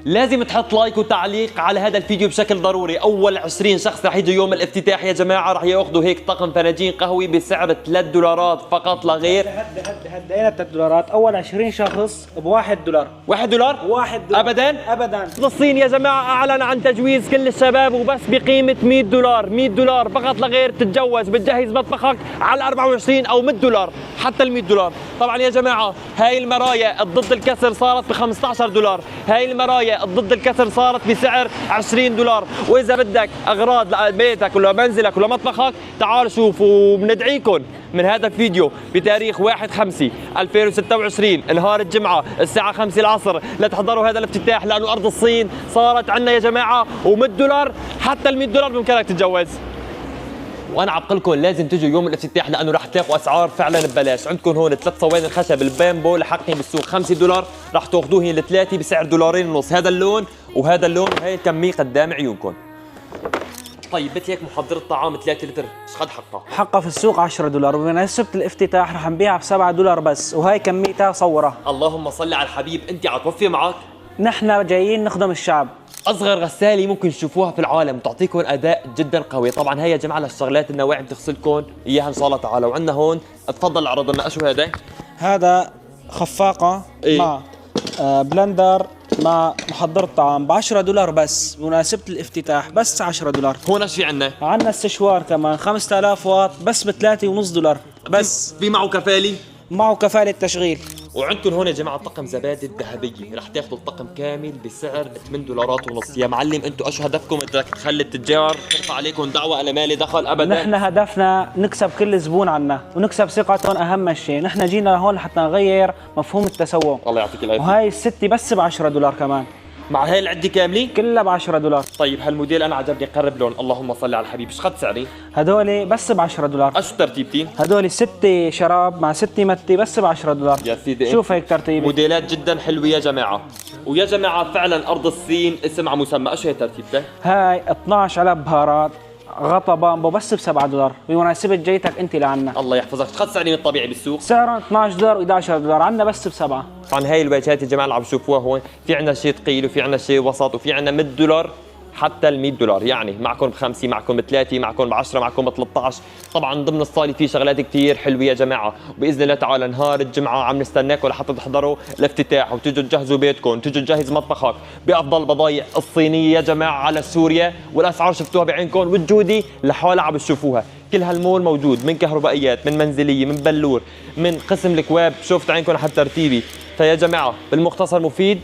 لازم تحط لايك وتعليق على هذا الفيديو بشكل ضروري. اول 20 شخص رح يجوا يوم الافتتاح يا جماعه رح ياخذوا هيك طقم فناجين قهوه بسعر $3 فقط لا غير. هدينا $3. اول 20 شخص ب$1. $1 $1 ابدا. فلسطين يا جماعه اعلن عن تجويز كل الشباب وبس بقيمه $100 فقط لا غير تتجوز بتجهز مطبخك على 24 او $100 حتى $100. طبعا يا جماعه هاي المرايا ضد الكسر صارت ب$15. هاي المرايا ضد الكسر صارت بسعر $20. واذا بدك اغراض لبيتك ولا منزلك ولا مطبخك تعالوا شوفوا. وبندعيكم من هذا الفيديو بتاريخ 1/5/2026 نهار الجمعه الساعه 5 العصر لتحضروا هذا الافتتاح، لانه ارض الصين صارت عندنا يا جماعه $100 حتى $100 بامكانك تتجوز. وانا عبقلكم لازم تجوا يوم الافتتاح لانه رح تلاقوا اسعار فعلا ببلاش. عندكم هون 3 صواني الخشب البامبو لحقهم بالسوق $5 رح تاخذوهن الثلاثه بسعر $2.5. هذا اللون وهذا اللون وهي الكميه قدام عيونكم. طيب مثل هيك محضرة طعام 3 لتر ايش قد حقها؟ حقها في السوق $10 وبمناسبة الافتتاح رح نبيعها ب$7 بس، وهي كميتها صورة. اللهم صل على الحبيب. انت عتوفي معك؟ نحن جايين نخدم الشعب. اصغر غساله ممكن تشوفوها في العالم تعطيكم اداء جدا قوي. طبعا هي يا جماعه للشغلات النواعم بتغسلكم اياها ان شاء الله تعالى. وعندنا هون تفضل عرض لنا شو هذا؟ هذا خفاقة مع بلندر مع محضر طعام ب$10 بس بمناسبة الافتتاح، بس $10. هون ايش في عندنا؟ عندنا السشوار كمان 5000 واط بس ب$3.5 بس. في معه كفالي؟ معه كفالة تشغيل. وعندكم هون يا جماعه طقم زبادي الذهبيه رح تاخذوا الطقم كامل بسعر $8.5. يا معلم انتم ايش هدفكم؟ بدك تخلي التجار ترفع عليكم دعوه؟ انا مالي دخل ابدا. نحن هدفنا نكسب كل زبون عنا ونكسب ثقتهم، اهم شيء. نحن جينا لهون لحتى نغير مفهوم التسوق. الله يعطيك العافيه. وهي الستة بس ب$10 كمان. مع هاي العده كامله كلها ب$10. طيب هالموديل انا عجبني قرب لون. اللهم صل على الحبيب. ايش قد سعري؟ هدول بس ب$10. ايش ترتيبتي؟ هدول 6 شراب مع 6 متي بس ب$10. يا سيدي شوف هيك ترتيبي. موديلات جدا حلوه يا جماعه. ويا جماعه فعلا ارض الصين اسم على مسمى. ايش هي ترتيبته؟ هاي 12 علب بهارات غطا بامبو بس ب$7 بمناسبة جيتك انت لعنا. الله يحفظك. ايش قد سعري من الطبيعي بالسوق؟ سعرهم $12 و$11، عنا بس ب7. طبعا هاي الواجهات يا جماعه اللي عم تشوفوها هون في عندنا شيء ثقيل وفي عندنا شيء وسط وفي عندنا $100 حتى $100. يعني معكم ب5 معكم ب3 معكم ب10 معكم ب13. طبعا ضمن الصاله في شغلات كثير حلوه يا جماعه. وباذن الله تعالى نهار الجمعه عم نستناكم لحتى تحضروا الافتتاح وتجوا تجهزوا بيتكم، تجوا تجهز مطبخك بافضل البضائع الصينيه يا جماعه على سوريا. والاسعار شفتوها بعينكم والجوده لحالها عم تشوفوها. كل هالمول موجود، من كهربائيات من منزليه من بلور من قسم الكواب. شوفت عينكم حتى ترتيبي. فيا جماعه بالمختصر مفيد